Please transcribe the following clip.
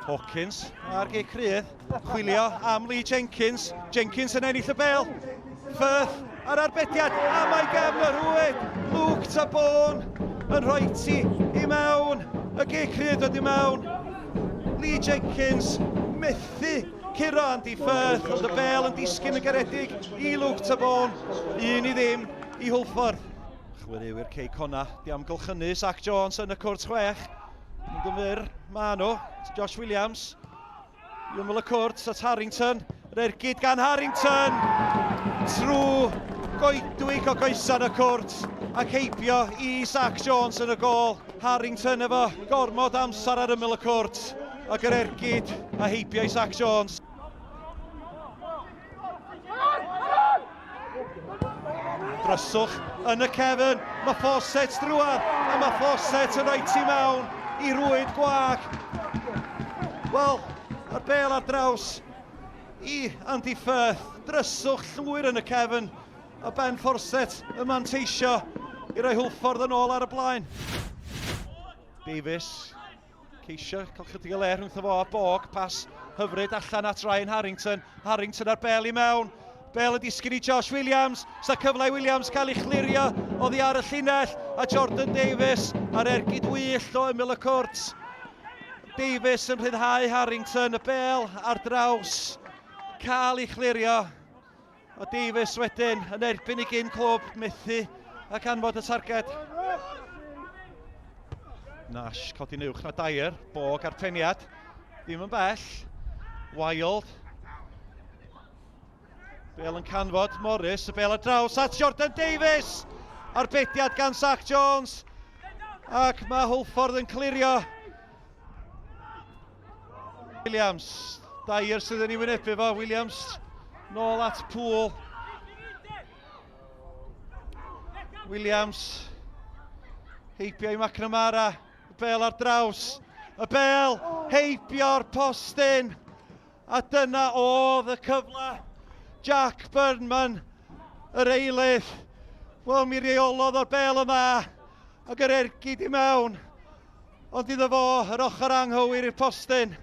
Hawkins ar geg crydd, chwilio am Lee Jenkins. Jenkins yn ennill y bêl. Firth ar arbediad, a mae gefn y rwyd. Luke Tabon yn rhoi ti i mewn. Y geg crydd wedi mewn. Lee Jenkins methu curo Andy Firth, ond y bêl yn disgyn yn garedig i Luke Tabon. 1-0 i Hwlffordd. Chwaraewyr Quay Connah, di amgylchynu Zach Jones yn y cwrt 6. Yn gymryd, ma nhw, Josh Williams. I ymwyl y cwrt at Harrington. Yr ergyd gan Harrington. Trw goedwig o goesan y cwrt. Ac heibio i Zach Jones yn y gôl. Harrington efo gormod amser ar ymwyl y cwrt. Ac yr ergyd a heibio i Zach Jones. Dryswch yn y cefn, mae Fawcett drwad, a mae Fawcett yn rhoi ti mewn i rwyd gwag. Wel, ar bêl ar draws i Andy Firth, dryswch llwyr yn y cefn, a Ben Fawcett yn manteisio i roi Hwlffordd yn ôl ar y blaen. Davies, ceisio cael chydig o le rhwngtho fo a Bog, pas hyfryd allan at Ryan Harrington. Harrington ar bêl i mewn. Bêl y disgyn i Josh Williams, sa cyfle Williams cael ei chlirio oddi ar y llinell, a Jordan Davies ar ergyd wyllt o ymyl y cwrt. Davies yn rhyddhau Harrington, y bêl ar draws, cael ei chlirio. A Davies wedyn yn erbyn i gyn clwb methu ac anfod y targed. Nash codi'n uwch na Dyer, Bog ar peniad, ddim yn bell. Wild. Bêl yn canfod, Morris, y bêl ar draws at Jordan Davies. Arbediad gan Zach Jones. Ac mae Hwlffordd yn clirio. Williams, Dyer sydd yn ei wynebu fo. Williams, nôl at Poole. Williams, heibio i McNamara. Y bêl ar draws. Y bêl heibio'r postyn. A dyna oedd y cyfle. Jack Burnman, yr eilydd. Wel, mi reolodd o'r bêl yma, ac yr ergyd i mewn. Ond iddo fo, yr ochr anghywir i'r postyn.